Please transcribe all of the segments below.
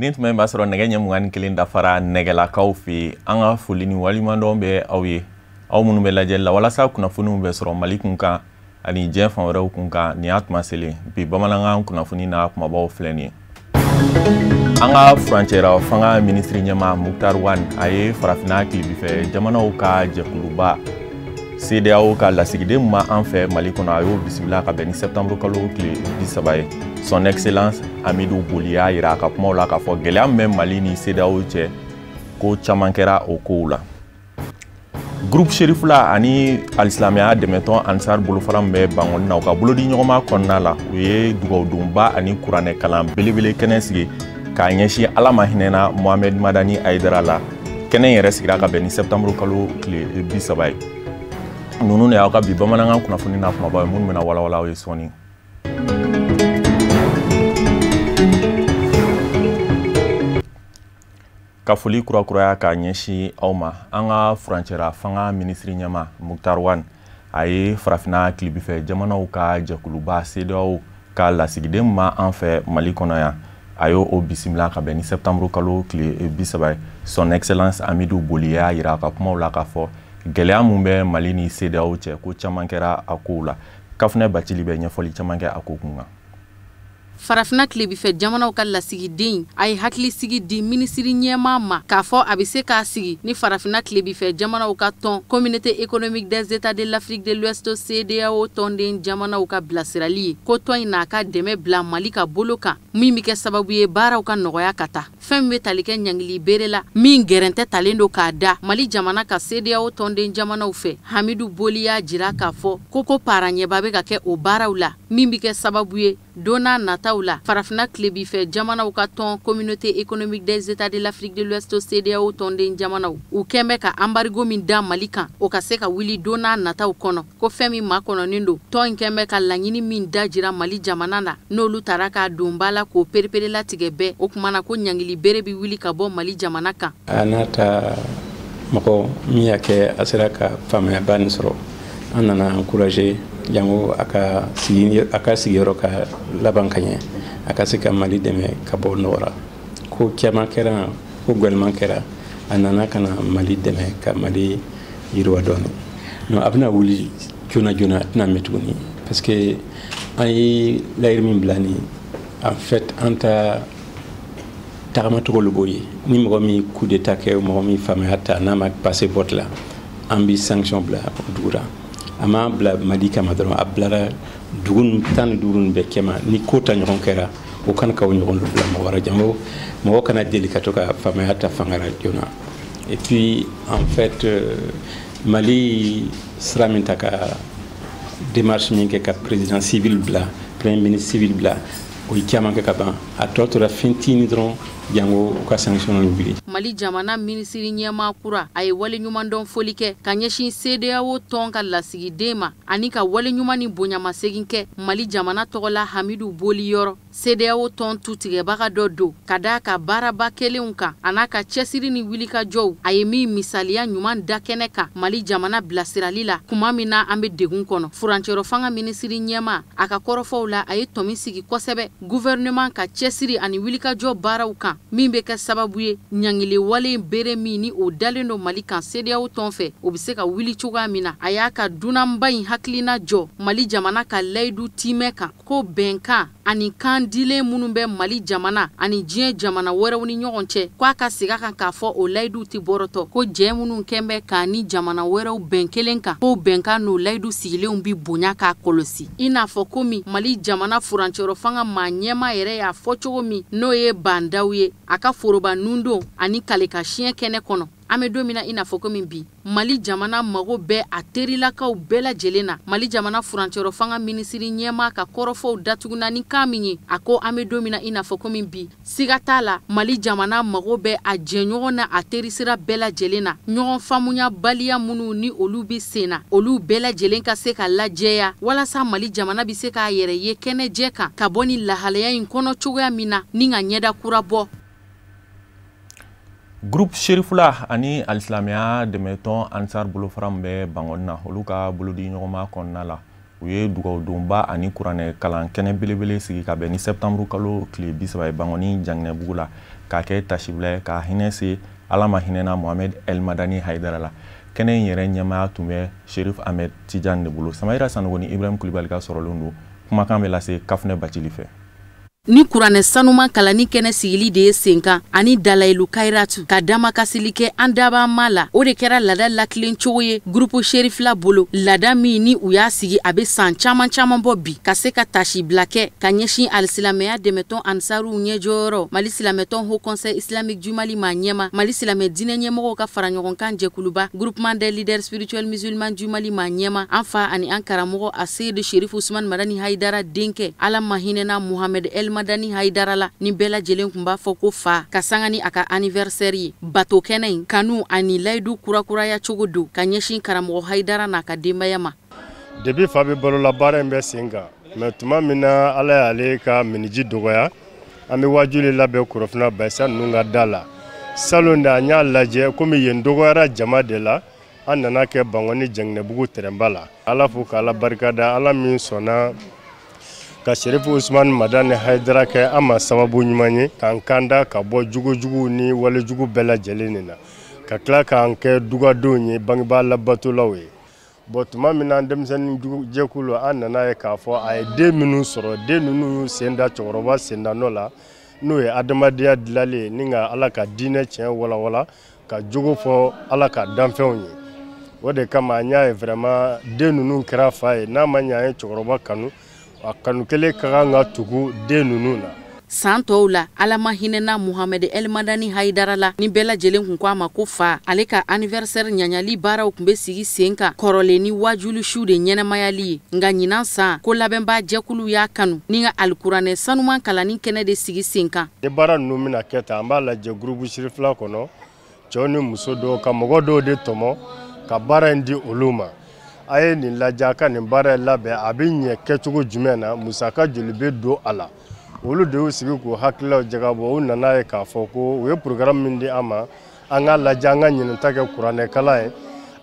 Nint men basoro nege nyamuan kilin dafara nege la kaufi anga fulini wali mandombe awi au munu be lajel la wala sa kuna funu be soro malikunka ani jefa wara kunka ni atma sele bi bamalanga kuna funi na kuma bawo fleni anga frontiera fanga ministry nyama Muktar Wan aye farafina klibi fe jamana uka jakuluba CEDEAO ka lasigide ma en fait malikuna ayo bismillah ka beni septembre kalo kli disabaye son excellence Hamidou Boulia ira ka kuma la ka fo gele même Mali ni CEDEAO che ko chamankera okoula groupe Sherifula ani alislamia de meton ansar bulu faram be bangon na ka bulu di nyoma konna la we dugo dumba ani kurane kalam belebele kenesigi ka nyeshi alama hinena Mohamed Madani Aidara la kenen yere sigira ka beni septembre kalo kli bisabay nunu ne aka bi bamananga kuna funi na kuma ba mun mena wala wala we soni kafuli kura ka nyeshi auma anga frontiera fanga ministry nyama Muktar Wan aye farafina klibi fe jamana uka jakuluba CEDEAO ka lasigide ma en fait Mali kono ya ayo o bisimila ka beni septembre kalo kli bisabay son excellence Hamidou Boulia ira ka kuma la ka fo gɛlɛya mun bɛ Mali ni CEDEAO cɛ ko caman kɛra a kow la Kafunɛ Bacili bɛ ɲɛfɔli caman kɛ a ko kun kan farafina klibi fɛ jamanaw ka lasigiden ay hakili sigi di ministri ɲɛma ma k'a fɔ a bɛ se k'a sigi ni farafina klibi fɛ jamanaw ka tɔn communauté économique des états de l'Afrique de l'Ouest CEDEAO tɔnden jamanaw ka bilasirali ye ko tɔn in n'a ka dɛmɛ bila Mali ka bolo kan min bɛ kɛ sababu ye baaraw ka nɔgɔya ka taa fɛn bɛ tali kɛ ɲangili bere la min gɛrɛntɛ talen do k'a da Mali jamana ka CEDEAO tɔnden jamanaw fɛ Hamidou Boulia jira k'a fɔ ko para ɲɛba bɛ ka kɛ o baaraw la min bɛ kɛ sababu ye donna nataw la farafina klibi fɛ jamanaw ka tɔn communauté économique des états de l'Afrique de l'Ouest CEDEAO tɔnden jamanaw u kɛnbɛ ka embargo min da Mali kan o ka se ka wuli donna nataw kɔnɔ ko fɛn min ma kɔnɔnen do tɔn in kɛnbɛ ka laɲini min da jira Mali jamana na n'olu tara ka don bala ko perepere latigɛ bɛɛ o kumana ko ɲangili bere bi wuli ka bɔ Mali jamana kan anata mɔgɔ min y'a kɛ a sera ka faamuyaba nin sɔrɔ an nana encourager jango aka sigiyɔrɔ ka laban ka ɲɛ a ka se ka Mali dɛmɛ ka bɔ nɔgɔra ko caman kɛra ko gwɛlɛman kɛra a nana ka na Mali dɛmɛ ka Mali yiriwa dɔɔni non a bɛna wuli joona joona a tɛna mɛn tuguni parce que an ye layiri min bila ni en fait an ta tagamacogo le b'o ye ni mɔgɔ min coup d'état kɛ mɔgɔ min faamuya ta n'a ma passer vote la an bi sanction bila dugu la a ma bila Mali kama dɔrɔn a bilara dugu 15 bɛɛ kɛma ni ko ta ɲɔgɔn kɛra o kana ka o ɲɔgɔn bila mɔgɔ wɛrɛ jango mɔgɔ kana deli ka to ka faamaya ta fangara joona et puis en fait Mali sera min ta ka démarche min kɛ ka président civil bila premier ministre civil bila o yi caman kɛ ka ban a tɔ tora fɛntini dɔrɔn jango ka sanction wuli Mali jamana ministri ɲɛma kura a ye wale ɲuman dɔn foli kɛ ka ɲɛsin CEDEAO tɔn ka lasigiden ma ani ka wale ɲuman ni bonyamasegin kɛ Mali jamana tɔgɔ la Hamidou Boli yɔrɔ CEDEAO tɔn tutigɛbaga dɔ don ka da ka baaraba kelenw kan a n'a ka cɛsiri ni wulikajɔw a ye min misaliya ɲuman da kɛnɛ kan Mali jamana bilasirali la kuma min na an bɛ degun kɔnɔ furancɛrɔ fanga ministri ɲɛma a ka kɔrɔfɔw la a ye tɔmi sigi kosɛbɛ gouvernement ka cɛsiri ani wulikajɔ baaraw kan min bɛ kɛ sababu ye ɲangile wale bere min ni o dalen do Mali kan CEDEAO tɔn fɛ o bɛ se ka wuli cogoya min na a y'a ka dunanba in hakilina jɔ Mali jamana ka layidu timɛ kan ko bɛnkan ani kan dilen minnu bɛ Mali jamana ani diɲɛ jamana wɛrɛw ni ɲɔgɔn cɛ k'a ka segin kan k'a fɔ o layidu tɛ bɔrɔtɔ ko jɛ minnu kɛn bɛ k'a ni jamana wɛrɛw bɛn kelen kan ko bɛnkan n'o layidu sigilenw bi bonya k'a kɔlɔsi i n'a fɔ komi Mali jamana furancɛrɔ fanga maa ɲɛma yɛrɛ y'a fɔ cogo min n'o ye bandaw ye a ka foroba nundon ani kaleka siɲɛ kɛnɛ kɔnɔ an bɛ don min na i n'a fɔ komi bi Mali jamana mago bɛɛ a terilakaw bɛɛ lajɛlen na Mali jamana furancɛrɔ fanga ministri ɲɛma ka kɔrɔfɔw datuguna ni kan min ye a ko an bɛ don min na i n'a fɔ komi bi siga t'a la Mali jamana mago bɛɛ a jɛɲɔgɔn na a terisira bɛɛ lajɛlen na ɲɔgɔn faamuya baliya minnu ni olu bi sen na olu bɛɛ lajɛlen ka se ka lajɛya walasa Mali jamana bi se k'a yɛrɛ ye kɛnɛjɛ kan ka bɔ ni lahalaya in kɔnɔ cogoya min na ni ka ɲɛda kura bɔ Groupe Sherifula ani Alislamia dɛmɛtɔn Ansar bolofara min bɛ Bangoni na olu ka bolodi ɲɔgɔnma kɔnɔna la u ye dugawudonba ani kuranɛ kalan kɛnɛ belebele sigi ka bɛn ni septembre kalo tile 30 ye Bangoni Janginɛbugu la k'a kɛ tasibila ye ka hinɛ se Ala ma hinɛna Mohamed El Madani Haidara la. Kɛnɛ in yɛrɛ ɲɛmaya tun bɛ Sherif Ahmed Tidiane de bolo. Samayira Sanogo ni Ibrahim Kulibali ka sɔrɔlen don. Kumakan bɛ lase Kafunɛ Bacili fɛ. Ni kuranɛ sanuma kalani kɛnɛ sigili de ye senkan ani Dalailu Kairatu ka dama kasili kɛ an daba ma la o de kɛra lada lakilen cogo ye groupe Sherifula bolo lada min ni u y'a sigi a bɛ san caman bɔ bi ka se ka tashi bila kɛ ka ɲɛsin alisilamɛya dɛmɛtɔn Ansaru ɲɛjɔyɔrɔ Mali silamɛtɔn Haut Conseil Islamique du Mali ma ɲɛma Mali silamɛ dinɛ ɲɛmɔgɔw ka fara ɲɔgɔn kan jɛkuluba groupement des leaders spirituels musulmans du Mali ma ɲɛma an fa ani an karamɔgɔ a Seydi Sherif Usman Madani Haidara denkɛ Ala ma hinɛna Mohamed El Madani Haidara la ni bɛɛ lajɛlen kun b'a fɔ ko fa ka sanga ni a ka anniversaire ye bato kɛnɛ in kanu ani layidu kurakuraya cogo do ka ɲɛsin karamɔgɔ Haidara n'a ka denbaya ma. Depuis fa bɛ balola baara in bɛ sen kan mais tuma min na Ala y'ale ka miniji dɔgɔya an bɛ wajuli labɛn Korofina Bayisa ninnu ka da la salon de an y'a lajɛ komi yen dɔgɔyara jama de la an nana kɛ Bangoni Janginɛbugu terrainba la Ala fo k'Ala barikada Ala min sɔnna ka Sherif Usman Madani Haidara kɛ an ma sababu ɲuman ye k'an kanda ka bɔ jugujugu ni walejugu bɛɛ lajɛlen nin na ka tila k'an kɛ dugadenw ye bangebaa labatolaw ye bon tuma min na denmisɛnnin jɛkulu an nana ye k'a fɔ a ye den minnu sɔrɔ den ninnu sen da cɛkɔrɔba sendannɔ la n'o ye adamadenya dilali ye ni ka Ala ka diinɛ tiɲɛ walawala ka jogo fɔ Ala ka danfɛnw ye o de kama an y'a ye vraiment den ninnu kɛra fa ye n'a ma ɲɛ an ye cɛkɔrɔba kanu a kanu kelen ka kan ka tugu den ninnu na. San tɔw la Ala ma hinɛna Mohamed El Madani Haidara la ni bɛɛ lajɛlen kun ko a ma ko fa ale ka anniversaire ɲaɲali baaraw kun bɛ sigi sen kan kɔrɔlen ni wajulu su de ɲɛnamayali ye nka ɲinan san ko labɛnba jɛkulu y'a kanu ni ka alikuranɛ sanuman kalani kɛnɛ de sigi sen kan. Ni baara ninnu bɛna kɛ tan an b'a lajɛ groupe Sherifula kɔnɔ cɛw ni muso dɔw ka mɔgɔ dɔw de tɔmɔ ka baara in di olu ma. A ye nin lajɛ ka nin baara in labɛn a bɛ ɲɛ kɛcogo jumɛn na musaka joli bɛ don a la olu de y'u sigi k'u hakililaw jagabɔ u nana ye k'a fɔ ko u ye programme min di an ma an ka lajɛ an ka ɲinɛta kɛ kuranɛ kalan ye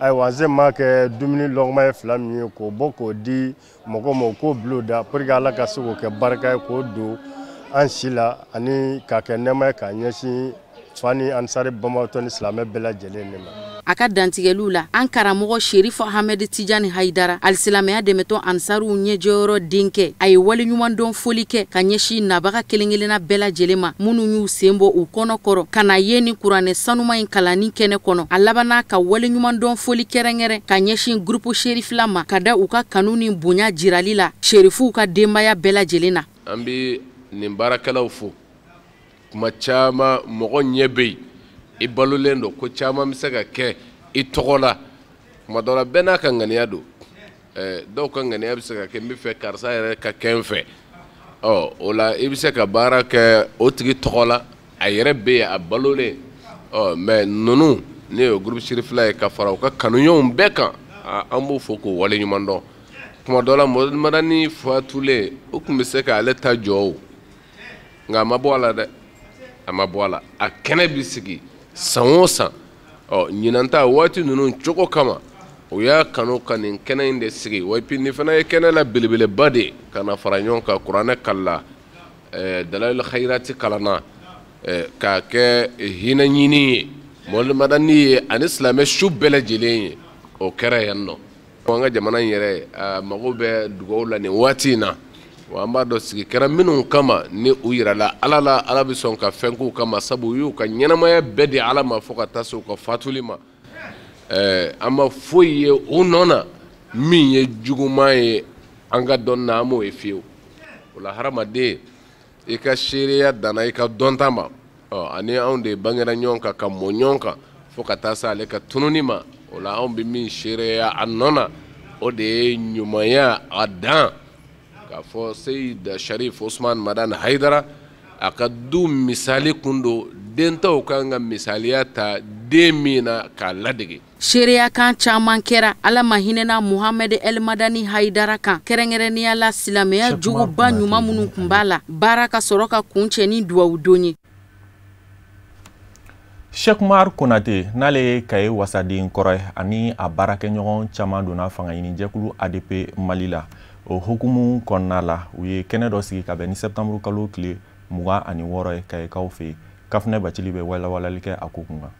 ayiwa an se ma kɛ dumuni lɔgɔma ye 2 min ye k'o bɔ k'o di mɔgɔ ma k'o bilo da pour que Ala ka se k'o kɛ barika ye k'o don an si la ani k'a kɛ nɛɛma ye k'a ɲɛsin fani Ansari bamabatɔ ni silamɛ bɛɛ lajɛlen de ma. A ka dantigɛliw la an karamɔgɔ Sherif Ahmed Tidiane Haidara alisilamɛya dɛmɛtɔn Ansaru ɲɛjɔyɔrɔ denkɛ a ye waleɲumandɔn foli kɛ ka ɲɛsin nabaga kelenkelenna bɛɛ lajɛlen ma minnu y'u sen bɔ u kɔnɔ kɔrɔ ka na ye ni kuranɛ sanuma in kalani kɛnɛ kɔnɔ a labanna ka waleɲumandɔn foli kɛrɛnkɛrɛn ka ɲɛsin groupe Sherifula ma ka da u ka kanu ni bonya jirali la Sherifuw ka denbaya bɛɛ lajɛlen na. An bɛ nin baarakɛlaw fo kuma caman mɔgɔ ɲɛ bɛ yen I balolen don ko caman bɛ se ka kɛ I tɔgɔ la kuma dɔ la bɛɛ n'a ka ŋaniya don dɔw ka ŋaniya bɛ se ka kɛ n bɛ fɛ karisa yɛrɛ ka kɛ n fɛ o la I bɛ se ka baara kɛ o tigi tɔgɔ la a yɛrɛ bɛ yen a balolen mais ninnu ne ye groupe Sherifula ye ka fara u ka kanuɲɔgɔnw bɛɛ kan an b'o fɔ k'o waleɲuman dɔn kuma dɔ la Mohamed Madani fatulen o tun bɛ se ka ale ta jɔ o nka a ma bɔ a la dɛ a ma bɔ a la a kɛnɛ bɛ sigi san o san ɲinanta waati ninnu cogo kama o y'a kanu ka nin kɛnɛ in de sigi wa puis nin fana ye kɛnɛ la belebeleba de ka na fara ɲɔgɔn kan kuranɛ kalila Dalailu Kairati kalanna k'a kɛ hinɛ ɲini ye Mohamed Madani ye ani silamɛ su bɛɛ lajɛlen ye o kɛra yan nɔ an ka jamana in yɛrɛ a mago bɛ dugawu la nin waati in na wa an b'a dɔn sigi kɛra minnu kama ni u yirala Ala la Ala bɛ sɔn ka fɛn k'u kama sabu u y'u ka ɲɛnamaya bɛɛ di Ala ma fo ka taa se u ka fatuli ma an ma foyi ye u nɔ na min ye juguman ye an ka dɔn na an m'o ye fiyewu o la hadamaden I ka seereya danna I ka dɔnta ma ani anw de bangera ɲɔgɔn kan ka mɔ ɲɔgɔn kan fo ka taa se ale ka tununi ma o la anw bɛ min seereya a nɔ na o de ye ɲumanya a dan k'a fɔ Seydi Sherif Usman Madani Haidara a ka du misali kun don dentaw kan ka misaliya ta den min na k'a ladege. Seereya kan caman kɛra Ala ma hinɛna Mohamed El Madani Haidara kan kɛrɛnkɛrɛnnenya la silamɛya jogoba ɲuman minnu kun b'a la baara ka sɔrɔ ka kun cɛ ni duwawudon ye. Cheikh Oumar Konate n'ale kaye wasaden kɔrɔ ani a baarakɛɲɔgɔn caman donna fanga ɲini jɛkulu ADP Mali la o hukumu kɔnɔna la u ye kɛnɛ dɔ sigi ka bɛn ni septembre kalo tile 26 ye kayekaw fɛ Kafunɛ Bacili bɛ walawalali kɛ a ko kunkan.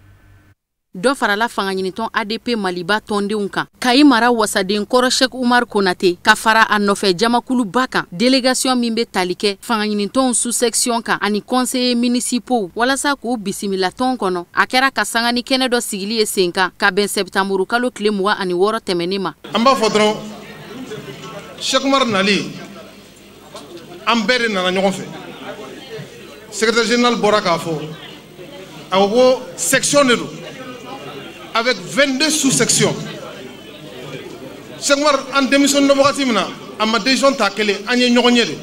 Dɔ farala fanga ɲinitɔn ADP Maliba tɔndenw kan Kayi mara wasaden kɔrɔ Cheikh Oumar Konate ka fara a nɔfɛ jamakuluba kan délégation min bɛ tali kɛ fanga ɲinitɔn sous-section kan ani conseillers municipaux walasa k'u bisimila tɔn kɔnɔ a kɛra ka sanga ni kɛnɛ dɔ sigili ye sen kan ka bɛn septembre kalo tile 26 tɛmɛnen ma. An b'a fɔ dɔrɔn Cheikh Oumar nali an bɛɛ de nana ɲɔgɔn fɛ secrétaire général bɔra k'a fɔ a ko section de don avec 22 sous-sections. Cheikh Oumar en démission de wagati mina a ma décision ta kelen an ye ɲɔgɔn ye de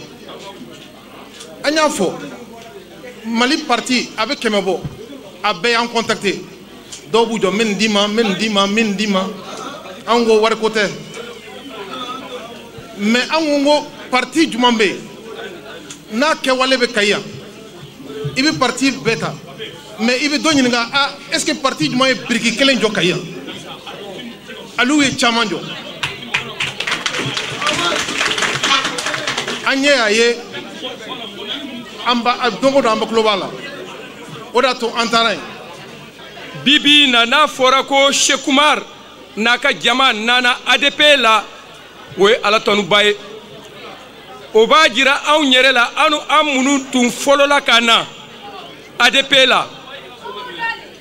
an y'a fɔ Mali parti a bɛ kɛmɛ bɔ a bɛɛ y'an contacté dɔw b'u jɔ n bɛ nin d'i ma n bɛ nin d'i ma n bɛ nin d'i ma an ko wari ko tɛ mais an ko parti jumɛn bɛ yen n'a kɛwale bɛ Kayi yan i bɛ parti bɛɛ ta mais i bɛ dɔ ɲininka est-ce que parti jumɛn ye biriki kelen jɔ Kayi yan olu ye caman jɔ an ye a ye an ba don o don an bɛ tulo b'a la o de y'a to an taara yen. Bibi na n'a fɔra ko Cheikh Oumar n'a ka jama nana ADP la o ye ala tɔnuba ye o b'a jira anw yɛrɛ la an minnu tun fɔlɔla ka na ADP la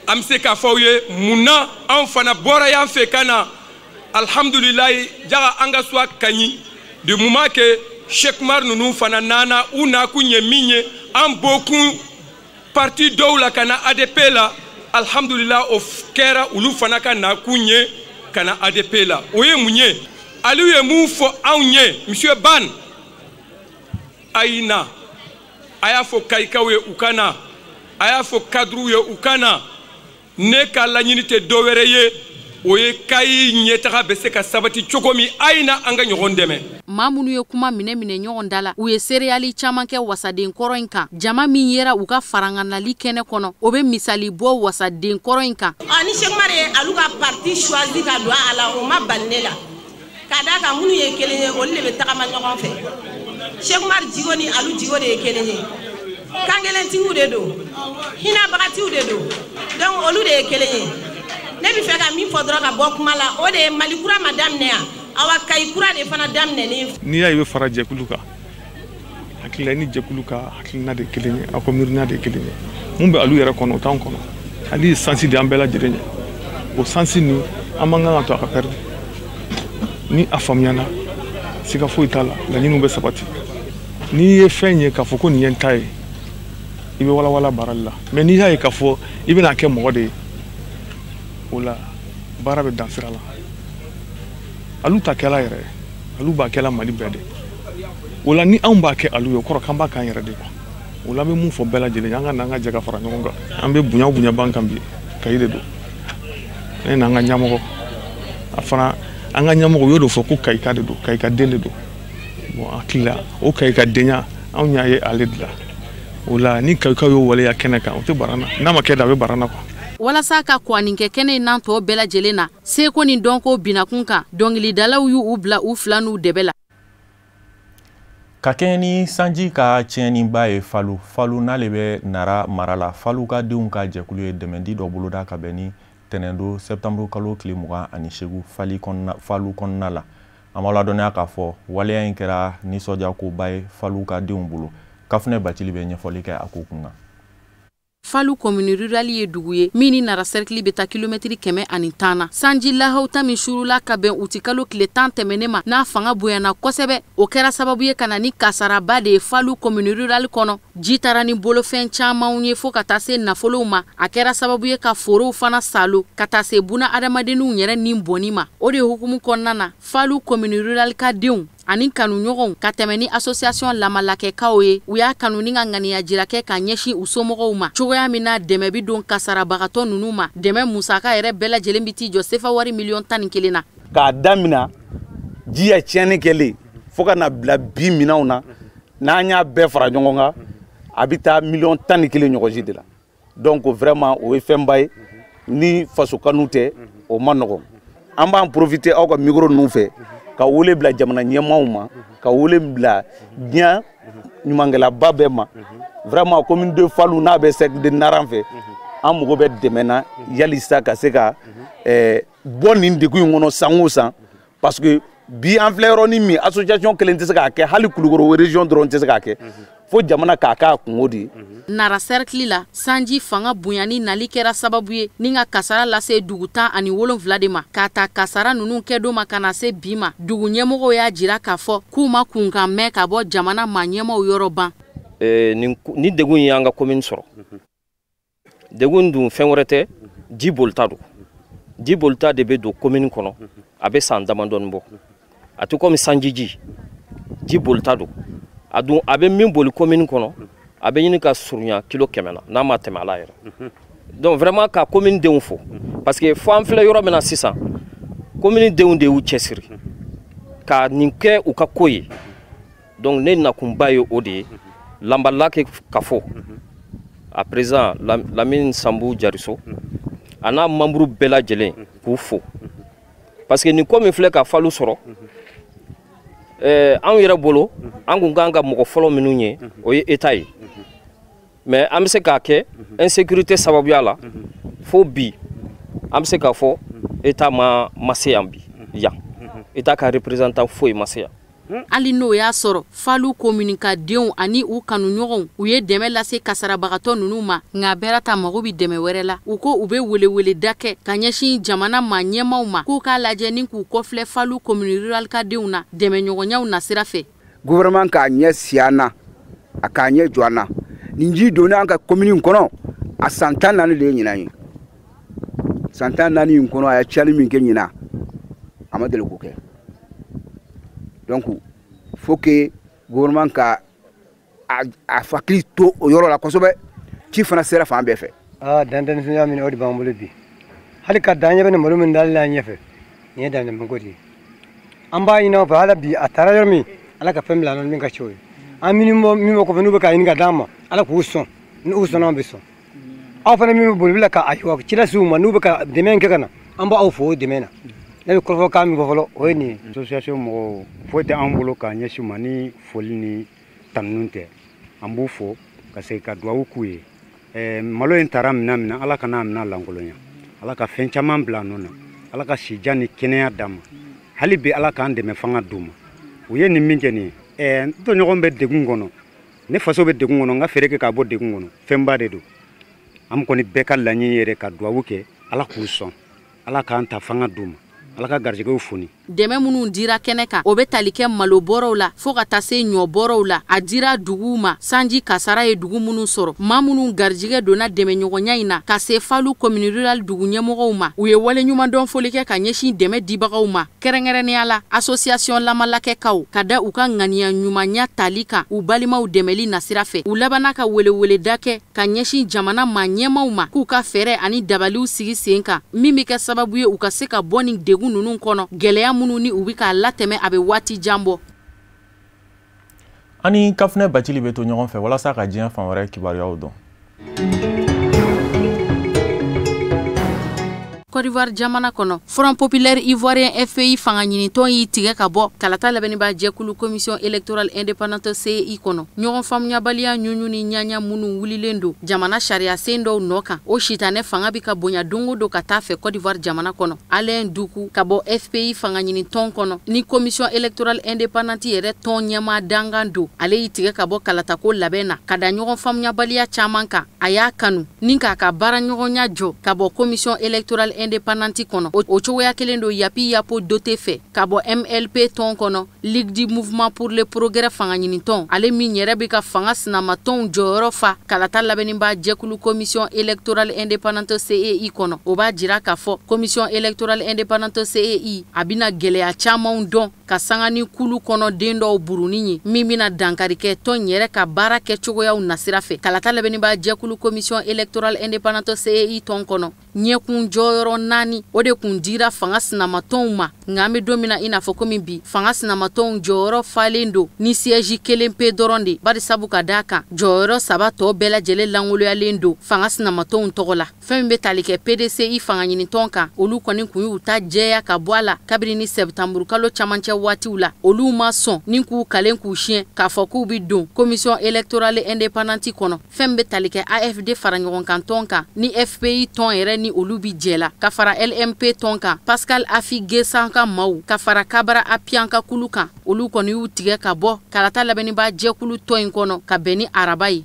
an bɛ se k'a fɔ aw ye mun na anw fana bɔra y'an fɛ ka na alhamdulilayi jaga an ka suwa kaɲi du moment que Cheikh Oumar ninnu fana nana u nakun ye min ye an bɔkun parti dɔw la ka na ADP la alhamdulilayi o kɛra olu fana ka nakun ye ka na ADP la o ye mun ye aliou ye mun fɔ anw ye monsieur Ban a y'i na a y'a fɔ Kayikaw ye u ka na a y'a fɔ cadrew ye u ka na ne ka laɲini tɛ dɔwɛrɛ ye o ye Kayi ɲɛtaga bɛ se ka sabati cogo min a y'i na an ka ɲɔgɔn dɛmɛ. Maa minnu ye kuma minɛ ɲɔgɔn da la u ye seereyali caman kɛ wasaden kɔrɔ in kan jama min yera u ka faranganali kɛnɛ kɔnɔ o bɛ misali bɔ wasaden kɔrɔ in kan. Ni Cheikh Oumar ye alu ka parti choisi ka don a la o ma bali ne la ka d'a kan minnu ye kelen ye olu de bɛ tagama ɲɔgɔn fɛ Cheikh Oumar jigo ni alu jigo de ye kelen ye kangelentigiw de don hinabagatiw de don donc olu de ye kelen ye ne bɛ fɛ ka min fɔ dɔrɔn ka bɔ kuma la o de ye Mali kura ma daminɛ yan awa Kayi kura de fana daminɛlen. N'i y'a ye i bɛ fara jɛkulu kan hakilila ni jɛkulu ka hakilina de kelen ye a ko miirina de kelen ye mun bɛ alu yɛrɛ kɔnɔ o t'anw kɔnɔ hali sansi de an bɛɛ lajɛlen ye o sansi nin an man kan ka to a ka pɛridi ni a faamuyana siga foyi t'a la laɲiniw bɛ sabati n'i ye fɛn ye k'a fɔ ko nin ye n ta ye i bɛ walawala baarali la mais n'i y'a ye k'a fɔ i bɛna kɛ mɔgɔ de ye o la baara bɛ dan sira la alu ta kɛla yɛrɛ alu b'a kɛla Mali bɛɛ de o la ni anw b'a kɛ alu ye o kɔrɔ k'an b'a k'an yɛrɛ de quoi o la an bɛ mun fɔ bɛɛ lajɛlen an ka n'an ka jɛ ka fara ɲɔgɔn kan an bɛ bonya b'an kan bi Kayi de don ne n'an ka ɲɛmɔgɔ a fana an ka ɲɛmɔgɔ y'o de fɔ ko Kayika de don Kayika den de don bon hakili la o Kayika denya anw y'a ye ale de la o la ni Kayikaw y'o waleya kɛnɛ kan o tɛ bara na n'a ma kɛ da a bɛ bara na quoi. Walasa ka kwanin kɛ kɛnɛ in n'an tɔ bɛɛ lajɛlen na seko ni dɔnko binakun kan dɔnkilidalaw y'u bila u fila n'u dɛbɛ la. Ka kɛɲɛ ni sanji ka tiɲɛniba ye Falu n'ale bɛ Nara mara la Falu ka denw ka jɛkulu ye dɛmɛdi dɔ boloda ka bɛn ni tɛnɛndo septembre kalo tile 28 Falu kɔnɔna la an b'a ladɔnniya k'a fɔ waleya in kɛra nisɔndiyakoba ye Falu ka denw bolo Kafunɛ Bacili bɛ ɲɛfɔli kɛ a ko kunkan. Falu commune rurale ye dugu ye min ni Nara cercle bɛ taa kilomɛtiri 110 na sanji lahawta min surula ka bɛn uti kalo tile 10 tɛmɛnen ma n'a fanga bonyana kosɛbɛ o kɛra sababu ye ka na ni kasaraba de ye Falu commune rurale kɔnɔ ji taara ni bolofɛn camanw ye fo ka taa se nafolow ma a kɛra sababu ye ka forow fana salo ka taa se buna adamadenw yɛrɛ ni bɔnni ma o de hukumu kɔnɔna na Falu commune rurale ka denw ani kanuɲɔgɔnw ka tɛmɛ ni association lamalakɛkaw ye u y'a kanu ni ka ŋaniya jira kɛ ka ɲɛsin u somɔgɔw ma cogoya min na dɛmɛ bi don kasarabagatɔ ninnu ma dɛmɛ musaka yɛrɛ bɛɛ lajɛlen bi t'i jɔ sefa wari $11 na k'a damina ji ye tiɲɛni kɛlen fo ka na bila bi minanw na n'an y'a bɛɛ fara ɲɔgɔn kan a bɛ taa $11 ɲɔgɔn ji de la donc vraiment o ye fɛnba ye ni faso kanu tɛ o ma nɔgɔn an b'an profiter aw ka micro ninnu fɛ ka wele bila jamana ɲɛmaaw ma ka wele bila diɲɛ ɲumankɛlaba bɛɛ ma vraiment commune de Fallou n'a bɛ cercle de Naran fɛ an mago bɛ dɛmɛ na yalisa ka se ka bɔ nin degun in kɔnɔ san o san parce que bi an filɛ yɔrɔnin min association kelen tɛ se k'a kɛ hali Kulukoro région dɔrɔn tɛ se k'a kɛ fo jamana k'a k'a kungo de. Nara cercle la sanji fanga bonyani nali kɛra sababu ye ni ka kasara lase dugu 17 de ma k'a ta kasara ninnu kɛ don ma kana se bi ma dugu ɲɛmɔgɔw y'a jira k'a fɔ k'u ma kunkan mɛn ka bɔ jamana maa ɲɛmaaw yɔrɔ ban. Ni degun ye an ka commune sɔrɔ degun dun fɛn wɛrɛ tɛ ji bolita don ji bolita de bɛ don commune kɔnɔ a bɛ san damadɔni bɔ a tɛ komi sanjiji ji bolita don a dun a bɛ min boli commune kɔnɔ a bɛ ɲini ka surunya kilo 100 na n'a ma tɛmɛ ala yɛrɛ donc vraiment ka commune denw fo parce que fo an filɛ yɔrɔ min na sisan commune denw de y'u cɛsiri ka nin kɛ u ka ko ye donc ne nakunba ye o de ye Lambalake Kafo, à présent Lamine Sambou Diarisso, on a membre Bella Djelin pour faux. Parce que nous comme il faut qu'à Fallou soro, en yera bolo, en ganga moko follow minunye, oye etaye. Mais amse kake insécurité sababuala, fo bi, amse kafo eta ma maseyambi, ya, eta ka représentant fo e maseya. Ali n'o y'a sɔrɔ Fallou communicadenw ani u kanuɲɔgɔnw u ye dɛmɛ lase kasarabagatɔ ninnu ma nka bɛɛ ta mago bi dɛmɛ wɛrɛ la u ko u bɛ welewele da kɛ ka ɲɛsin jamana maa ɲɛmaaw ma k'u k'a lajɛ ni k'u kɔfilɛ Fallou commune rural ka denw na dɛmɛɲɔgɔnyaw na sira fɛ. Gouvernement k'a ɲɛ si an na a k'a ɲɛ jɔ an na nin ji donna an ka commune kɔnɔ a san 14 de ye ɲinan ye san 14 in kɔnɔ a ye cɛli min kɛ ɲinan a ma deli k'o kɛ. Donc, il faut que le gouvernement a fakli to o yoro la kosobe ci fana sera fa be fe dandan sunya min odi bambule bi hali ka danya ben malumin dalla nyefe ne dan mun godi an ba ina fa hala bi atara yormi ala ka famila non min ka choy amini mo ko fenu be ka inga dama ala ko uson ni uson on be son aw fana mi bulbila ka aywa ci la suma nu be ka demen ke kana an ba aw fo demena ne ko fo kam go folo o ni association mo fote an bolo ka nya shuma ni foli ni tanunte an bu fo ka se ka duawu kuye malo en taram na ala kana amna langolonya ala ka fen chaman blanona ala ka sijani kenya dama hali be ala ka ande me fanga duma o ye ni minje ni to nyogon be degun gono ne faso be degun gono nga fere ke ka bo degun gono femba de do am ko ni be ka lanyi yere ka duawu ke ala ku son ala ka anta fanga duma ala ka garjigɛw foni dɛmɛ minnu dira kɛnɛ kan o bɛ tali kɛ malo bɔrɔw la fo ka taa se ɲɔ bɔrɔw la a dira duguw ma sanji kasara ye dugu minnu sɔrɔ maa minnu garijigɛ donna dɛmɛɲɔgɔnya in na ka se Fallou commune rural dugu ɲɛmɔgɔw ma u ye waleɲumandɔn foli kɛ ka ɲɛsin dɛmɛ dibagaw ma kɛrɛnkɛrɛnnenya la association lamalakɛkaw ka da u ka ŋaniya ɲumanya tali kan u balimaw dɛmɛli nasira fɛ u labanna ka weleweleda kɛ ka ɲɛsin jamana maa ɲɛmaw ma k'u ka fɛɛrɛ ani dabaliw sigi sen kan min bɛ kɛ sababu ye u ka se ka bɔ nin degun ninnu kɔnɔ gɛlɛya minnu ni u bɛ k'a latɛmɛ a bɛ waati jan bɔ. Ani Kafunɛ Bacili bɛ to ɲɔgɔn fɛ walasa ka diɲɛ fan wɛrɛ kibaruyaw dɔn. Côte d'Ivoire jamana kono Front populaire ivoirien FPI fanga ɲinitɔn y'i tigɛ ka bɔ kalata labɛnniba jɛkulu commission électorale indépendante CEI kono ɲɔgɔn faamuyabaliya ɲuɲu ni ɲaɲa minnu wulilen don jamana sariya sen dɔw nɔ kan o sitanɛ fanga bi ka bonya don o don ka taa fɛ Côte d'Ivoire jamana kɔnɔ Alain Duku ka bɔ FPI fanga ɲinitɔn kɔnɔ ni commission électorale indépendante yɛrɛ tɔn ɲɛma dangan don ale y'i tigɛ ka bɔ kalatako labɛn na ka da ɲɔgɔn faamuyabaliya caman kan a y'a kanu ni k'a ka baara ɲɔgɔnya jɔ ka bɔ commission électorale indépendante kono o cogoya kelen do yapi yapo doté fɛ ka bɔ MLP tɔn kono Ligue du mouvement pour le progrès fanga ɲinitɔn ale min yɛrɛ bɛ ka fanga sinamatɔnw jɔyɔrɔ fa kalata labɛnniba jɛkulu commission électorale indépendante CEI kono o b'a jira k'a fɔ commission électorale indépendante CEI a bɛna gɛlɛya camanw dɔn ka sanga ni kulu kɔnɔ den dɔw buruni ye min bɛna dankari kɛ tɔn yɛrɛ ka baara kɛcogoyaw nasira fɛ. Kalata labɛnni b'a jɛkulu commission électorale indépendante CEI tɔn kɔnɔ. Ɲɛkun jɔyɔrɔ 4 o de kun dira fanga sinamatɔnw ma, nka an bɛ don min na i n'a fɔ komi bi fanga sinamatɔnw jɔyɔrɔ falen don ni siège 1 pe dɔrɔn de, bari sabu ka d'a kan jɔyɔrɔ 3 tɔ bɛɛ lajɛlen langoloyalen don fanga sinamatɔnw tɔgɔ la. Fɛn min bɛ tali kɛ PDCI fanga ɲini tɔn kan, olu kɔni kun y'u ta jɛya ka bɔ a la kabini ni sɛbtanburu kalo camancɛ waatiw la. Olu ma sɔn ni k'u kalen k'u siɲɛ k'a fɔ k'u bɛ don commission électorale indépendante kɔnɔ. Fɛn min bɛ tali kɛ AFD fara ɲɔgɔn kan tɔn kan ni FPI tɔn yɛrɛ ni olu bi jɛla, ka fara LMP tɔn kan Pascal Afi Gesan ka maaw, ka fara Kabara Apian ka kulu kan. Olu kɔni y'u tigɛ ka bɔ kalata labɛnni b'a jɛkulu tɔn in kɔnɔ ka bɛn ni araba ye.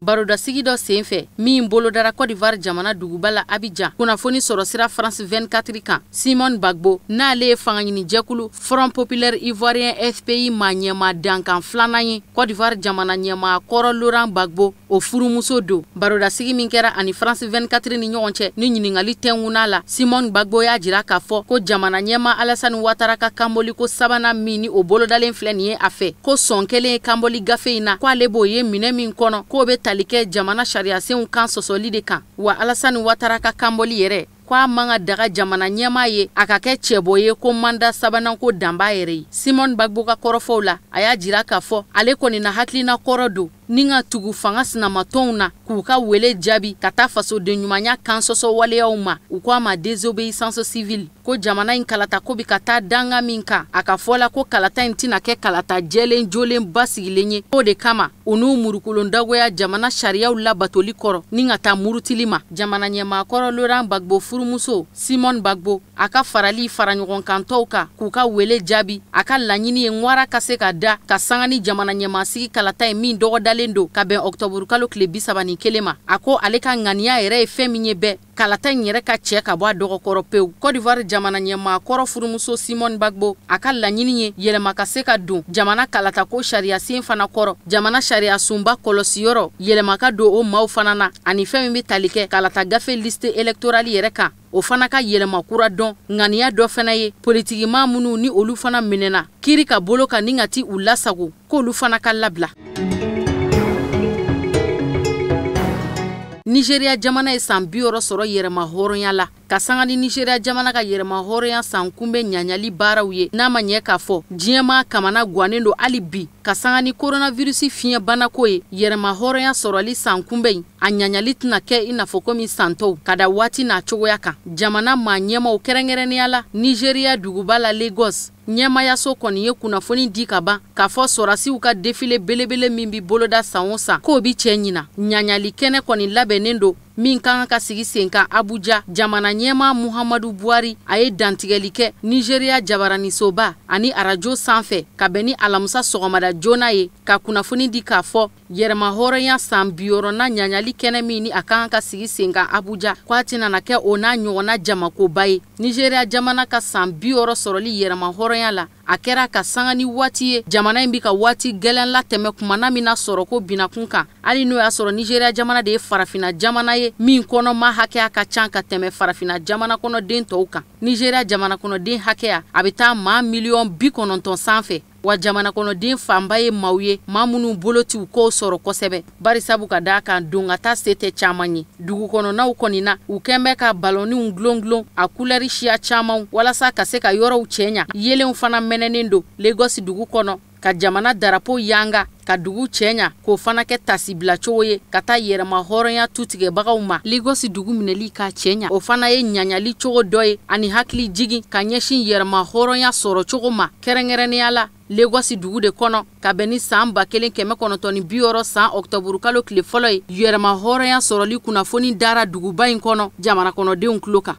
Barodasigi dɔ senfɛ min bolodara Côte d'Ivoire jamana duguba la Abidjan, kunnafoni sɔrɔ sira France 24 kan. Simon Bagbo n'ale ye fanga ɲini jɛkulu Front Populaire Ivoirien FPI ma ɲɛma dankan 2nan ye. Côte d'Ivoire jamana ɲɛma kɔrɔ Laurent Gbagbo o furumuso don. Barodasigi min kɛra ani France 24 ni ɲɔgɔn cɛ ni ɲiningali tɛnkunna la, Simon Gbagbo y'a jira k'a fɔ ko jamana ɲɛma Alassane Ouattara ka kanboli ko 3nan min ni o bolodalen filɛ nin ye a fɛ, ko sɔn kelen ye kanboli gafe in na, ko ale b'o ye minɛ min kɔnɔ k'o bɛ tali kɛ jamana sariyasenw kan sɔsɔli de kan. Wa Alassane Ouattara ka kanboli yɛrɛ ko a man ka daga jamana ɲɛma ye a ka kɛ cɛbɔ ye ko manda 3nan ko danba yɛrɛ ye. Simon Bagbo ka kɔrɔfɔw la a y'a jira k'a fɔ ale kɔni na hakilina kɔrɔ don ni ka tugu fanga sinamatɔnw na k'u ka wele jaabi ka taa fasoden ɲumanya kan sɔsɔ waleyaw ma. U ko a ma désobéissance civile, ko jamana in kalata ko bi ka taa danga min kan a ka fɔ la ko kalata in tɛna kɛ kalata jɛlen jolen basigilen ye. O de kama u n'u murukulon dagoya jamana sariyaw labatoli kɔrɔ ni ka taa murutili ma. Jamana ɲɛmaakɔrɔ Laurent Gbagbo furumuso Simon Bagbo a ka farali fara ɲɔgɔn kan tɔw kan k'u ka wele jaabi. A ka laɲini ye ŋwara ka se ka da ka sanga ni jamana ɲɛmaasigi kalata ye min dɔgɔdalen do ka bɛn octobre kalo tile 31 ma. A ko ale ka ŋaniya yɛrɛ ye fɛn min ye bɛɛ kalata in yɛrɛ ka cɛ ka bɔ a dɔgɔkɔrɔ pewu. Côte d'Ivoire jamana ɲɛmaakɔrɔ furumuso Simon Bagbo a ka laɲini ye yɛlɛma ka se ka don jamana kalata ko sariya sen fana kɔrɔ, jamana sariya sunba kɔlɔsiyɔrɔ yɛlɛma ka don o maaw fana na, ani fɛn min bɛ tali kɛ kalata gafe liste électorale yɛrɛ kan o fana ka yɛlɛma kura dɔn. Ŋaniya dɔ fana ye politikima minnu ni olu fana minɛna kiri ka bolo kan ni ka ti u lasago k'olu fana ka labila. Nigeria jamana ye san 60 sɔrɔ yɛrɛma hɔrɔnya la, ka sanga ni Nigeria jamana ka yɛrɛma hɔrɔnya san kunbɛ ɲaɲali baaraw ye n'a ma ɲɛ k'a fɔ diɲɛma kamana guanen do hali bi, ka sanga ni coronavirus fiɲɛ banako ye yɛrɛma hɔrɔnya sɔrɔli san kunbɛ in a ɲaɲali tɛna kɛ i n'a fɔ komi santɔw ka da waati n'a cogoya kan. Jamana maa ɲɛmaw kɛrɛnkɛrɛnnenya la Nigeria duguba la Lagos ɲɛmayaso kɔni ye kunnafoni di ka ban k'a fɔ sɔrasiw ka defile belebele min bi boloda san o san k'o bi cɛ ɲina. Ɲaɲali kɛnɛ kɔni labɛnnen do min kan ka sigi sen kan Abuja. Jamana ɲɛma Muhammadu Buhari a ye dantigɛli kɛ Nigeria jabaranisoba ani arajo sanfɛ ka bɛn ni alamusa sɔgɔmada joona ye ka kunnafoni di k'a fɔ yɛrɛma hɔrɔnya san 60 ɲaɲali kɛnɛ min ni a kan ka sigi sen kan Abuja ko a tɛna na kɛ o n'a ɲɔgɔnna jamakoba ye. Nigeria jamana ka san 60 sɔrɔli yɛrɛma hɔrɔnya la a kɛra ka sanga ni waati ye jamana in bi ka waati gɛlɛn la tɛmɛ kumana min na sɔrɔ ko binakun kan, hali n'o y'a sɔrɔ Nigeria jamana de ye farafina jamana ye min kɔnɔma hakɛya ka can ka tɛmɛ farafina jamana kɔnɔden tɔw kan. Nigeria jamana kɔnɔden hakɛya a bɛ taa maa miliyɔn 90 sanfɛ, wa jamana kɔnɔden fanba ye maaw ye maa minnu bolo t'u kow sɔrɔ kosɛbɛ. Bari sabu ka d'a kan don ka taa se tɛ caman ye. Dugu kɔnɔnaw kɔni na u kɛn bɛ ka balɔniw gulon a kulɛri siya camanw walasa ka se ka yɔrɔw cɛɲa. Yelenw fana mɛnɛnen do Lagos dugu kɔnɔ ka jamana darapo yanga ka dugu cɛɲa k'o fana kɛ tasibila cogo ye ka taa yɛrɛma hɔrɔnya tutigɛbagaw ma. Lagos dugu minɛli ka cɛɲa o fana ye ɲaɲali cogo dɔ ye ani hakili jigin ka ɲɛsin yɛrɛma hɔrɔnya sɔrɔ cogo ma. Kɛrɛnkɛrɛnnenya la Lagos dugu de kɔnɔ ka bɛn ni san 1960 san octobre kalo tile fɔlɔ ye yɛrɛma hɔrɔnya sɔrɔli kunnafoni dara duguba in kɔnɔ jamana kɔnɔdenw tulo kan.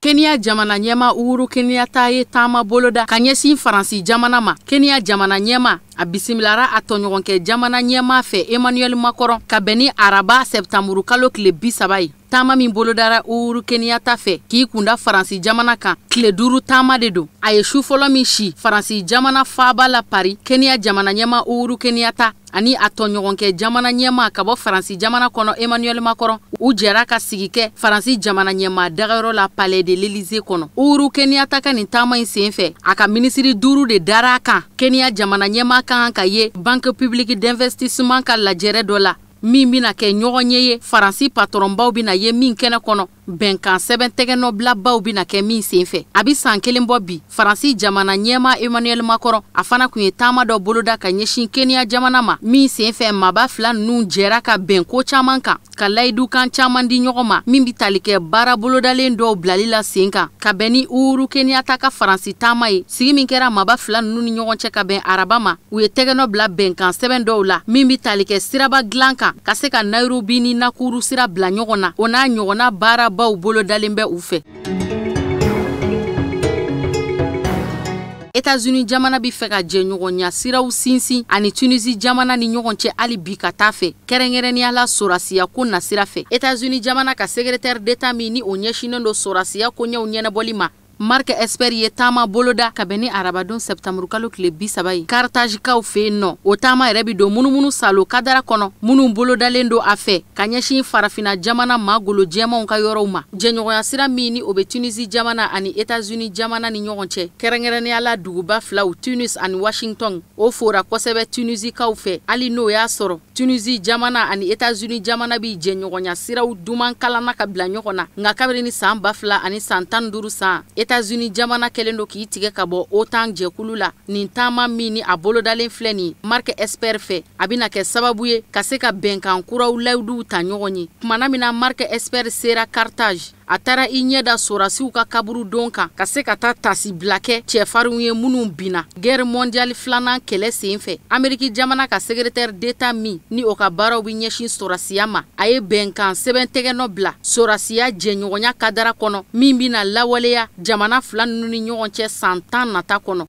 Kenya jamana ɲɛma Uhuru Kenyatta ye taama boloda ka ɲɛsin Faransi jamana ma. Kenya jamana ɲɛma a bisimilara a tɔɲɔgɔnkɛ jamana ɲɛma fɛ Emmanuel Macron ka bɛn ni araba septamburu kalo tile 30 ye. Taama min bolodara Uhuru Kenyatta fɛ k'i kunda Faransi jamana kan tile 5 taama de don. A ye su fɔlɔ min si Faransi jamana faaba la Paris, Kenya jamana ɲɛma Uhuru Kenyatta ani a tɔɲɔgɔnkɛ jamana ɲɛma ka bɔ Faransi jamana kɔnɔ Emmanuel Macron u jɛra ka sigi kɛ Faransi jamana ɲɛma dagayɔrɔ la Palais de l'Élysée kɔnɔ. Uhuru Kenyatta ka nin taama in sen fɛ a ka minisiri 5 de dara kan. Kenya jamana ɲɛma kan ka ye Banque Publique d'Investissement ka lajɛrɛ dɔ la min bina kɛ ɲɔgɔn ye Faransi patronbaw bina ye min kɛnɛ kɔnɔ bɛnkan sɛbɛn tɛgɛnɔbilabaw bina kɛ min sen fɛ. A bi san kelen bɔ bi Faransi jamana ɲɛma Emmanuel Macron a fana kun ye taama dɔ boloda ka ɲɛsin Kenya jamana ma min sen fɛ maba fila ninnu jɛra ka bɛn ko caman kan ka layidukan caman di ɲɔgɔn ma min bi tali kɛ baara bolodalen dɔw bilali la sen kan ka bɛn ni Uhuru Kenyatta ka Faransi taama ye. Sigi min kɛra maba fila ninnu ni ɲɔgɔn cɛ ka bɛn araba ma u ye tɛgɛnɔ bila bɛnkan sɛbɛn dɔw la min bi tali kɛ siraba dilan kan ka se ka Nairobi ni Nakuru sira bila ɲɔgɔn na o n'a ɲɔgɔnna baarabaw bolo dalen bɛ u fɛ. États-Unis jamana bi fɛ ka jɛ ɲɔgɔnya siraw sinsin ani Tunisie jamana ni ɲɔgɔn cɛ hali bi ka taa fɛ kɛrɛnkɛrɛnnenya la sorasiya ko na sira fɛ. États-Unis jamana ka secrétaire d'État min ni o ɲɛsinnen do sorasiya ko ɲɛw ɲɛnɛbɔli ma Marc Esper ye taama boloda ka bɛn ni arabadon septamburu kalo tile 30 ye. Carthage kaw fɛ yen nɔ o taama yɛrɛ bi don munumunu salo kadara kɔnɔ minnu bolodalen do a fɛ ka ɲɛsin farafina jamana magolo jɛmanw ka yɔrɔw ma. Jɛɲɔgɔnya sira min ni o bɛ Tunisie jamana ani États-Unis jamana ni ɲɔgɔn cɛ kɛrɛnkɛrɛnnenya la duguba filaw Tunis ani Washington o fora kosɛbɛ Tunisie kaw fɛ hali n'o y'a sɔrɔ Tunisie jamana ani États-Unis jamana bi jɛɲɔgɔnya siraw duman kalanna ka bila ɲɔgɔn na nka kabiri ni san 2000 ani san 15 san États-Unis jamana kelen do k'i tigɛ ka bɔ OTAN jɛkulu la nin taama min ni a bolodalen filɛ nin Marc Esper fɛ a bina kɛ sababu ye ka se ka bɛnkan kuraw layiduw ta ɲɔgɔn ye. Kumana mina Marc Esper sera Carthage a taara i ɲɛda sorasiw ka kaburu don kan ka se ka taa tasi bila kɛ cɛfarinw ye minnu bina guerre mondiale 2nan kɛlɛ sen fɛ. Ameriki jamana ka secrétaire d'État min ni o ka baaraw bi ɲɛsin sorasiya ma a ye bɛnkan sɛbɛn tɛgɛnɔ bila sorasiya jɛɲɔgɔnya kadara kɔnɔ min bina lawaleya jamana fila ninnu ni ɲɔgɔn cɛ san 10 nata kɔnɔ.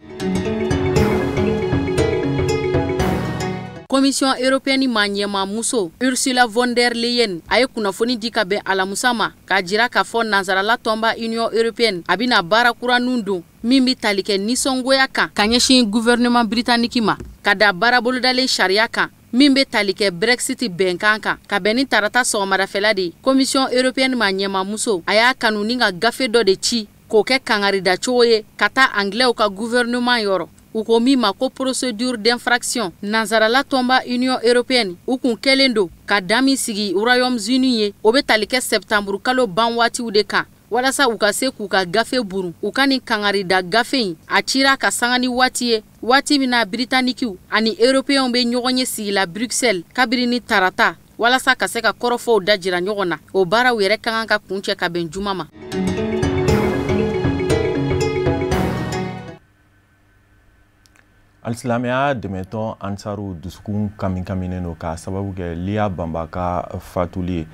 Commission européenne ma ɲɛma muso Ursula von der Leyen a ye kunnafoni di ka bɛn alamusa ma k'a jira k'a fɔ nansarala tɔnba Union européenne a bina baara kuraninw don min bi tali kɛ nisɔngoya kan ka ɲɛsin gouvernement britannique ma ka da baara bolodalen sariya kan min be tali kɛ Brexit bɛnkan kan ka bɛn ni tarata sɔgɔmadafɛla de ye. Commission européenne ma ɲɛma muso a y'a kanu ni ka gafe dɔ de ci k'o kɛ kangarida cogo ye ka taa anglais ka gouvernement yɔrɔ u ko min ma ko procédure d'infraction nansarala tɔnba Union européenne u kun kɛlen do ka da min sigi Royaume-Uni ye o be tali kɛ septamburu kalo ban waatiw de kan walasa u ka se k'u ka gafe burun u ka nin kangarida gafe in a cira ka sanga ni waati ye waati min na Britannikiw ani Européenw be ɲɔgɔn ye sigila Bruxelles kabiri ni tarata walasa ka se ka kɔrɔfɔw da jira ɲɔgɔn na o baaraw yɛrɛ ka kan ka kuncɛ ka bɛn juma ma. Alsilamɛya dɛmɛtɔn Ansaru dusukun kaminen no ka sababu kɛ Liya Banba ka fatuli ye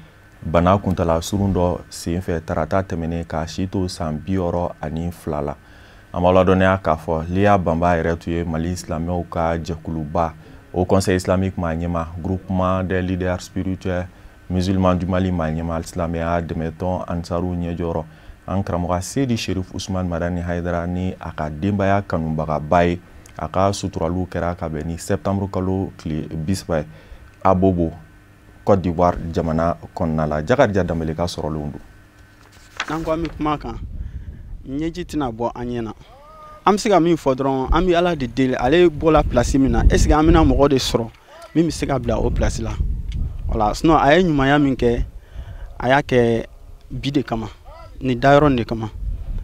bana kuntala surun dɔ senfɛ tarata tɛmɛnen ka si to san 62 la. An b'a ladɔnniya k'a fɔ Liya Banba yɛrɛ tun ye Mali silamɛw ka jɛkuluba au Conseil islamique ma ɲɛma groupement des leaders spirituels musulmans du Mali ma ɲɛma Alsilamɛya dɛmɛtɔn Ansaru ɲɛjɔrɔ an karamɔgɔ Seydi Sherif Usman Madani Haidara ni a ka denbaya kanubagaba ye a ka suturalu kɛra ka bɛn ni septembre kalo tile 30 a Bobo Côte d'Ivoire jamana kɔnɔna la. Jakarija Dambele ka sɔrɔlenw don. N'an ko an bɛ kuma kan ɲɛji tɛna bɔ an ɲɛna an bɛ se ka min fɔ dɔrɔn an bɛ Ala de deli ale bɔla place min na est ce que an bɛna mɔgɔ de sɔrɔ min bɛ se ka bila o place la voilà sinon a ye ɲumanya min kɛ a y'a kɛ bi de kama ni dayɔrɔ de kama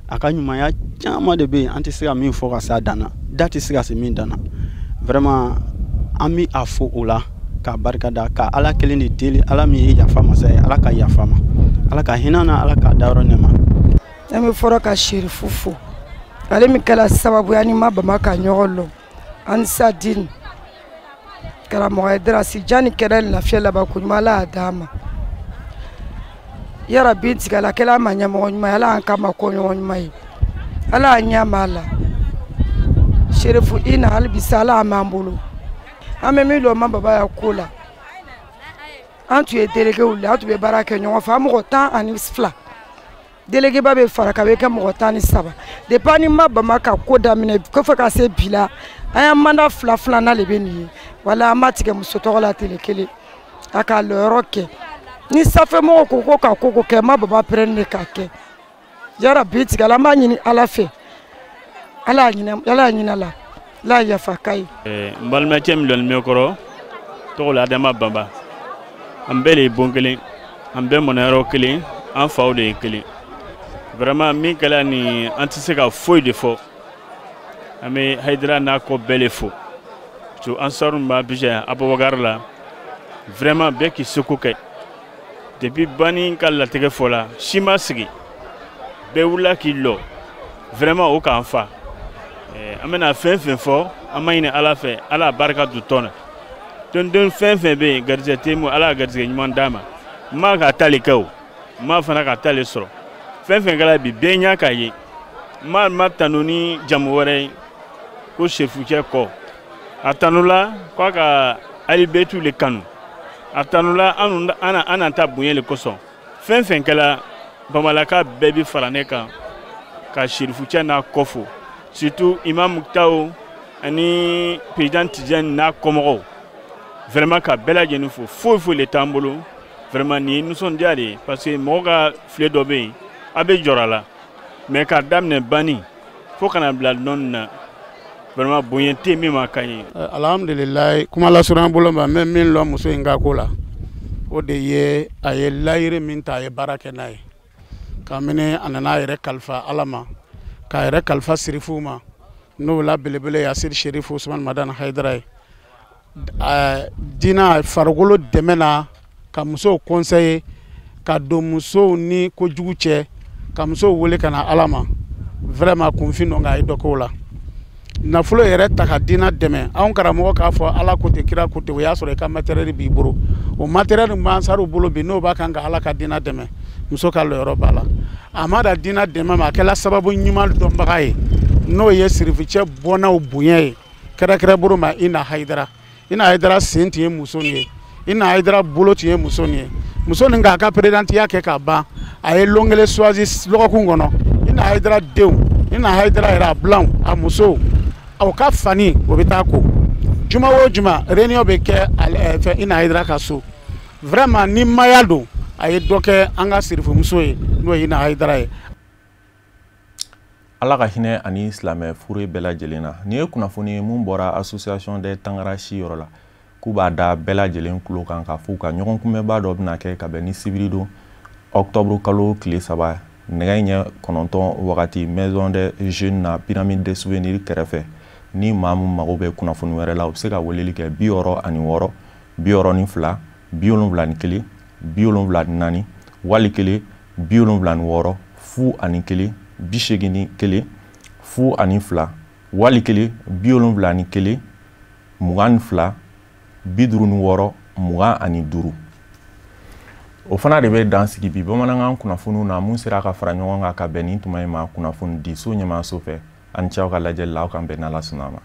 a ka ɲumanya caman de bɛ yen an tɛ se ka min fɔ ka se a dan na da tɛ se ka se min dan na vraiment an bɛ a fɔ o la ka barikada ka Ala kelen de deli Ala min ye yafa masa ye Ala ka yafa ma Ala ka hinɛ na Ala ka dayɔrɔ nɛma. An bɛ fɔra ka Sherifu fo ale min kɛla sababuya ni ma bama ka ɲɔgɔn lɔ an sadini karamɔgɔ Darasi Jani kɛra lafiya laban ko ɲuman Ala y'a d'a ma yara bin tigala kɛla ma ɲɛmɔgɔ ɲuman ye Ala y'an kama ko ɲɔgɔn ɲuman ye Ala y'a ɲɛ ma la Sherifu i na hali bisa Ala y'an bolo an bɛ min lɔ ma baba ya ko la an tun ye déléguéw la an tun bɛ baara kɛ ɲɔgɔn fɛ an mɔgɔ 12 délégué ba bɛ fara ka bɛ kɛ mɔgɔ 17 depuis an ni ma bama ka ko daminɛ ko fɔ ka se bi la an y'an mandat 2 na le bɛ nin ye wala an ma tigɛ muso tɔgɔ la tele kelen a k'a lɔyɔrɔ kɛ ni sanfɛ mɔgɔw ko ko ka ko kɛ ma baba pɛrɛn de k'a kɛ yara bi tigɛ an b'a ɲini ala fɛ ala y'a ɲina la la yafa ka ye n balimakɛ min dɔnnen bɛ kɔrɔ tɔgɔ la Adama Bamba an bɛɛ de ye bon kelen an bɛɛ mɔnayɔrɔ kelen an faw de ye kelen vraiment min kɛla ni an tɛ se ka foyi de fɔ an bɛ Hayidara n'a kɔ bɛɛ de fo so Ansaru min b'a bija Abubakar la vraiment bɛɛ k'i seko kɛ depuis Bani ka latigɛ fɔ la si ma sigi bɛɛ wulila k'i lɔ vraiment o k'an fa an bɛna fɛn fɛn fɔ an ma ɲini ala fɛ ala barika du tɔn na den fɛn fɛn bɛ yen garijɛgɛ tɛ mu ala ka garijɛgɛ ɲuman d'a ma n ma ka taali kɛ o n ma fana ka taali sɔrɔ fɛn fɛn kɛra bi bɛɛ ɲa k'a ye n ma tanu ni jamu wɛrɛ ye ko sefucɛ kɔ a tanula k'a ka alibetu le kanu a tanula an n'an ta bonya le kosɔn fɛn fɛn kɛra bamalaka bɛɛ bi fara ne kan ka sefucɛ n'a kɔ fo surtout imam Muktaw ani président Tidjane n'a kɔmɔgɔw vraiment ka bɛɛ lajɛlen fo foyi le t'an bolo vraiment ni nisɔndiya de parce que mɔgɔ ka file dɔ bɛ yen a bɛ jɔrɔ a la mais ka daminɛ Bani fo kana bila nɔni na vraiment bonya tɛ min ma ka ɲi. Alhamdulilayi kuma lasurunya bolo ma n bɛ min lɔ muso in ka ko la o de ye a ye layiri min ta a ye baara kɛ n'a ye kabini a nana a yɛrɛ kalifa Ala ma k'a yɛrɛ kalifa sirifuw ma n'o la belebele Yasir Sherifu Usman Madani Hayidara ye diinɛ farikolo dɛmɛ na ka musow conseiller ka don musow ni kojugu cɛ ka musow wele ka na Ala ma vraiment kunfin dɔ nka a ye dɔ k'o la nafolo yɛrɛ ta ka diinɛ dɛmɛ anw karamɔgɔ k'a fɔ Ala ko ten kira ko ten o y'a sɔrɔ i ka matériel b'i bolo o matériel min b'an Ansaru bolo bi n'o b'a kan ka Ala ka diinɛ dɛmɛ muso ka lɔyɔrɔ b'a la a ma da diinɛ dɛmɛ ma a kɛla sababu ɲuman dɔnbaga ye n'o ye sirifucɛ bɔnnaw bonya ye kɛrɛkɛrɛ bolo ma Ina Hayidara sen tun ye muso nin ye Ina Hayidara bolo tun ye muso nin ye muso nin k'a ka présidentiya kɛ ka ban a ye lon kelen choisi lɔgɔkun kɔnɔ Ina Hayidara denw Ina Hayidara yɛrɛ a bilanw a musow aw ka fani o bɛ taa ko juma o juma réunion bɛ kɛ fɛ Ina Hayidara ka so vraiment ni maya don a ye dɔ kɛ an ka sirifumuso ye n'o ye Ina Hayidara ye. Ala ka hinɛ ani silamɛ furu bɛɛ lajɛlen na ni ye kunnafoni mun bɔra association des Tangara si yɔrɔ la k'u b'a da bɛɛ lajɛlen kulo kan ka f'u ka ɲɔgɔn kunbɛnba dɔ bɛna kɛ ka bɛn ni sibiri don octobre kalo tile 3 nɛgɛ ɲɛ 9 wagati maison des jeunes na pyramide des souvenirs kɛrɛfɛ ni maa mun mago bɛ kunnafoni wɛrɛ la u bɛ se ka weleli kɛ 66 62 71 74 wali kelen 76 fu ani kelen 81 fu ani 2 wali kelen 71 22 56 25 o fana de bɛ dan sigi bi bamanankan kunnafoniw na mun sera ka fara ɲɔgɔn kan ka bɛn ni tuma in ma kunnafoni di so ɲɛmaaso fɛ an cɛw ka lajɛli la aw kan bɛn n'Ala sɔnna ma.